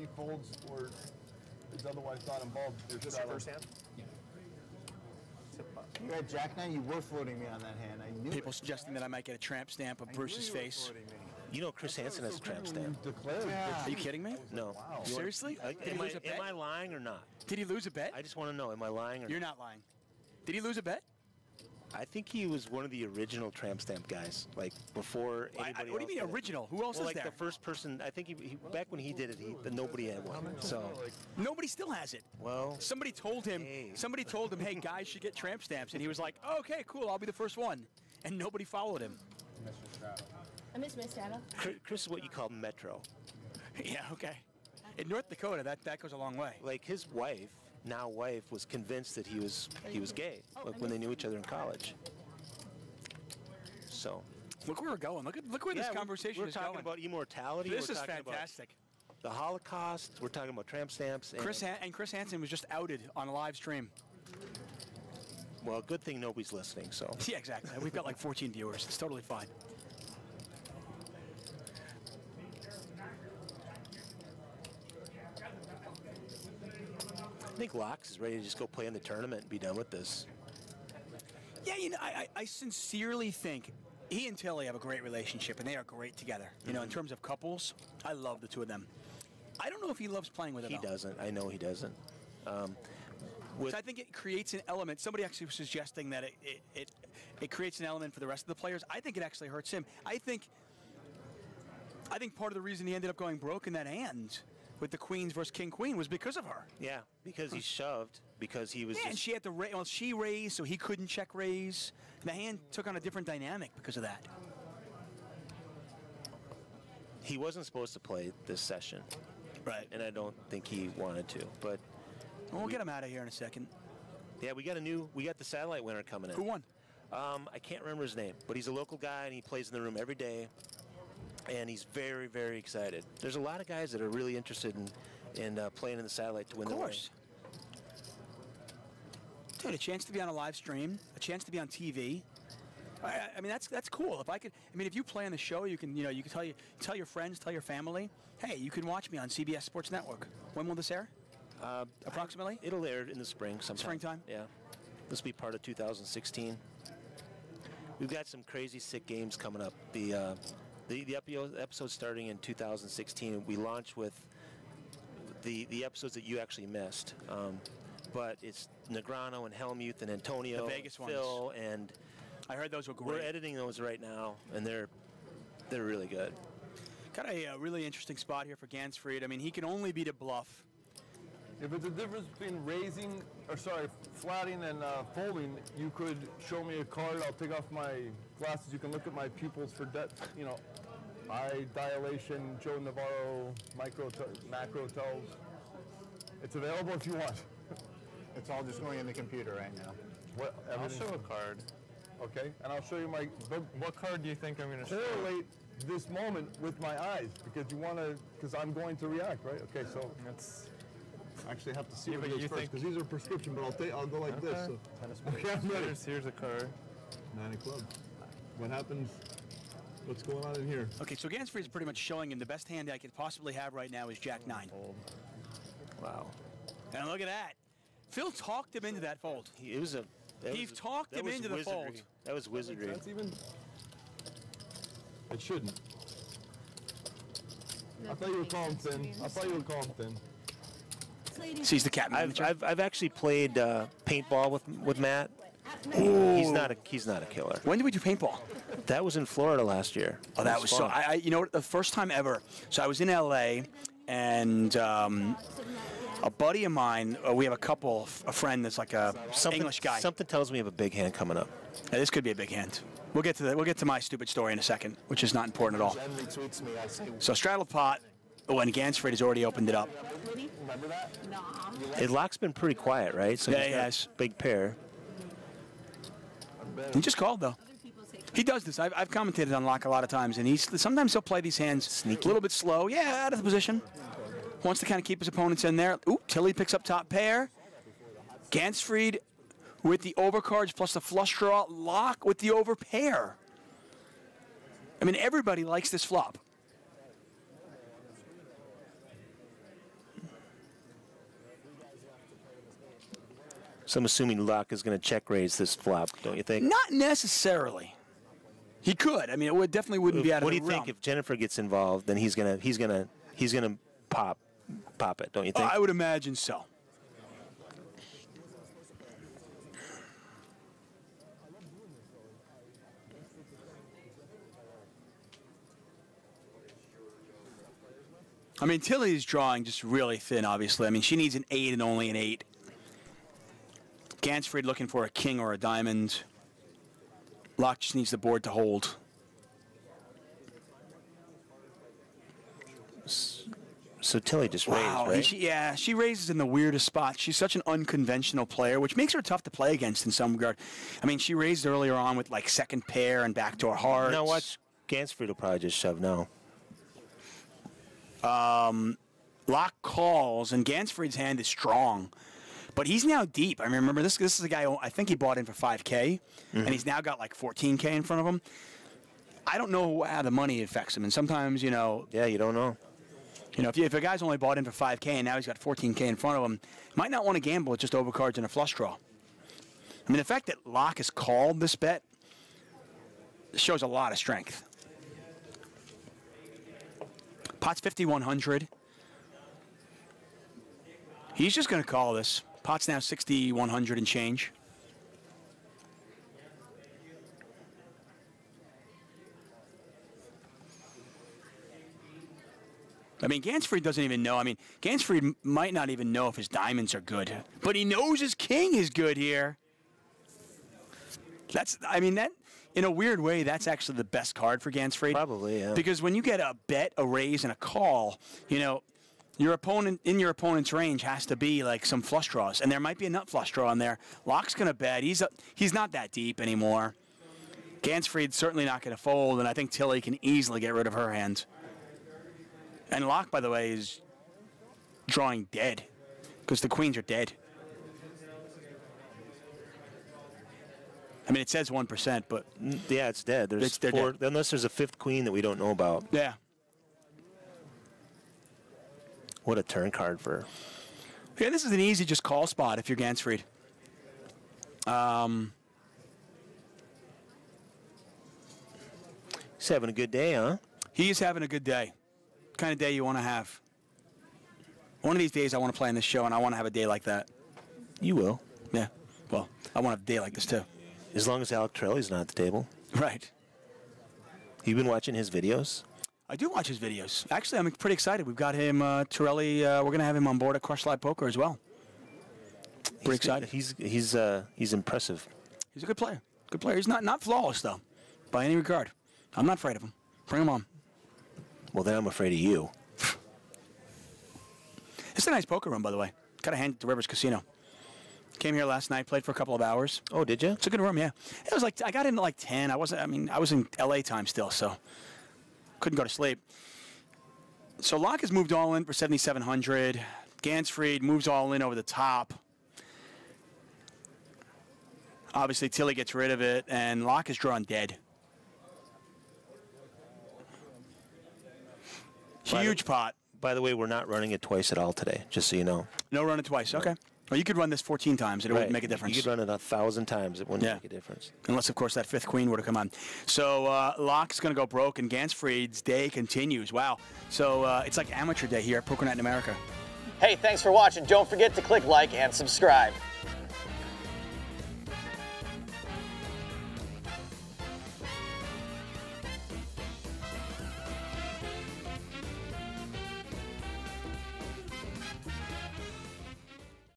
he folds or is otherwise not involved, you're This shut your first hand? Yeah. You had Jack 9, you were floating me on that hand. I knew People suggesting that I might get a tramp stamp of Bruce's face. You know Chris Hansen has a tramp stamp. Are you kidding me? No. Wow. Seriously? Did he lose a bet? Am I lying or not? Did he lose a bet? I just want to know, am I lying or You're not lying. Did he lose a bet? I think he was one of the original tramp stamp guys, like before anybody What do you mean else did original? Who else well, is like there? the first person, I think he back when he did it, nobody had one. So Nobody still has it. well, Somebody told him, hey, guys should get tramp stamps. And he was like, oh, okay, cool, I'll be the first one. And nobody followed him. I miss Miss Straddle. Chris is what you call metro. Yeah, okay. In North Dakota, that goes a long way. Like his wife, now wife, was convinced that he was gay, like when they knew each other in college. So Look where we're going. Look where this conversation we're is talking going. about immortality. This we're is talking fantastic. About the Holocaust. We're talking about tramp stamps. And Chris Hansen was just outed on a live stream. Well, good thing nobody's listening. So Yeah, exactly. We've got like 14 viewers. It's totally fine. I think Locks is ready to just go play in the tournament and be done with this. Yeah, you know, I sincerely think he and Tilly have a great relationship, and they are great together. You know, in terms of couples, I love the two of them. I don't know if he loves playing with her. He doesn't. I know he doesn't. So I think it creates an element. Somebody actually was suggesting that it creates an element for the rest of the players. I think it actually hurts him. I think part of the reason he ended up going broke in that hand with the Queens versus King Queen was because of her. Yeah, because he shoved, because he was Yeah, and she had to raise. Well, she raised, so he couldn't check raise. And the hand took on a different dynamic because of that. He wasn't supposed to play this session. Right. And I don't think he wanted to, but We'll get him out of here in a second. yeah, we got the satellite winner coming in. Who won? I can't remember his name, but he's a local guy and he plays in the room every day. And he's very, very excited. There's a lot of guys that are really interested in playing in the satellite to win the Of course. Dude, a chance to be on a live stream, a chance to be on TV. I mean, that's cool. If you play on the show, you can tell your friends, tell your family, hey, you can watch me on CBS Sports Network. When will this air? Approximately? It'll air in the spring sometime. Springtime? Yeah. This will be part of 2016. We've got some crazy sick games coming up. The episode starting in 2016, we launch with the episodes that you actually missed. But it's Negrano and Helmuth and Antonio, the Vegas Phil, ones. and I heard those were great. We're editing those right now, and they're really good. Got a really interesting spot here for Gansfried. I mean, he can only beat a bluff. If it's a difference between flatting and folding, you could show me a card. I'll take off my glasses. You can look at my pupils for depth. You know, eye dilation, Joe Navarro, macro tells. It's available if you want. It's all just going in the computer right now. I'll show a card. Okay, and I'll show you What card do you think I'm going to show? correlate this moment with my eyes because I'm going to react, right? Okay, so That's. I actually have to see what but it is you first think- because these are prescription, but I'll go like this. So. Okay, I'm ready. Here's a card. 9 of clubs. What happens? What's going on in here? Okay, so Gansfried is pretty much showing him the best hand I could possibly have right now is Jack 9. Wow. And look at that. Phil talked him into that fold. He talked him into the fold. That was wizardry. That's even. It shouldn't. I thought you were calling thin. Sees the cat manager. I've actually played paintball with Matt. He's not a killer. When did we do paintball? That was in Florida last year. Oh, that was so. You know what? The first time ever. So I was in LA, and a buddy of mine. We have a friend that's like a English guy. Something tells me you have a big hand coming up. Yeah, this could be a big hand. We'll get to my stupid story in a second, which is not important at all. Jen retweets me. I say, So straddle pot. When Gansfried has already opened it up. remember that? It Lock's been pretty quiet, right? So Yeah, he's he got a has. big pair. He just called though. He does this. I've commentated on Locke a lot of times, and sometimes he'll play these hands a little bit slow. Yeah, out of the position. Wants to kind of keep his opponents in there. Ooh, Tilly picks up top pair. Gansfried with the overcards plus the flush draw. Locke with the overpair. I mean, everybody likes this flop. So I'm assuming Laak is going to check raise this flop, don't you think? Not necessarily. He could. I mean, it definitely wouldn't be out of the realm. What do you think if Jennifer gets involved? Then he's gonna pop it, don't you think? I would imagine so. I mean, Tilly's drawing just really thin, obviously. I mean, she needs an 8 and only an 8. Gansfried looking for a king or a diamond. Laak just needs the board to hold. So Tilly just raised, right? She raises in the weirdest spot. She's such an unconventional player, which makes her tough to play against in some regard. I mean, she raised earlier on with like second pair and backdoor hearts. Now watch, Gansfried will probably just shove now. Laak calls, and Gansfried's hand is strong. But he's now deep. I remember this is a guy who I think he bought in for 5K, and he's now got like 14K in front of him. I don't know how the money affects him, and sometimes, you know... Yeah, you don't know. You know, if a guy's only bought in for 5K and now he's got 14K in front of him, might not want to gamble with just overcards and a flush draw. I mean, the fact that Laak has called this bet shows a lot of strength. Pot's 5,100. He's just going to call this. Pot's now 6,100 and change. I mean, Gansfried doesn't even know. I mean, Gansfried might not even know if his diamonds are good. But he knows his king is good here. I mean, that, in a weird way, that's actually the best card for Gansfried. Probably, yeah. Because when you get a bet, a raise, and a call, you know, your opponent's range has to be like some flush draws. And there might be a nut flush draw in there. Laak's going to bet. He's not that deep anymore. Gansfried's certainly not going to fold, and I think Tilly can easily get rid of her hand. And Laak, by the way, is drawing dead because the queens are dead. I mean, it says 1%, but... Yeah, it's dead. They're dead. Unless there's a fifth queen that we don't know about. Yeah. What a turn card for... Yeah, this is an easy just call spot if you're Gansfried. He's having a good day, huh? He is having a good day. Kind of day you want to have. One of these days I want to play in this show, and I want to have a day like that. You will. Yeah. Well, I want to have a day like this, too. As long as Alec Torelli's not at the table. Right. You been watching his videos? I do watch his videos. Actually, I'm pretty excited. We've got him, Torelli, we're going to have him on board at Crush Live Poker as well. Pretty excited. He's impressive. He's a good player. Good player. He's not flawless, though, by any regard. I'm not afraid of him. Bring him on. Well, then I'm afraid of you. It's a nice poker room, by the way. Got a hand at the Rivers Casino. Came here last night, played for a couple of hours. Oh, did you? It's a good room, yeah. It was like I got in at like 10. I was in LA time still, so couldn't go to sleep. So Laak has moved all in for 7,700. Gansfried moves all in over the top. Obviously, Tilly gets rid of it, and Laak is drawn dead. Huge pot. By the way, we're not running it twice at all today, just so you know. No running twice, okay. Well, you could run this 14 times, and it wouldn't make a difference. You could run it 1,000 times, it wouldn't make a difference. Unless, of course, that fifth queen were to come on. So Laak's going to go broke, and Gansfried's day continues. Wow. So it's like amateur day here at Poker Night in America. Hey, thanks for watching. Don't forget to click like and subscribe.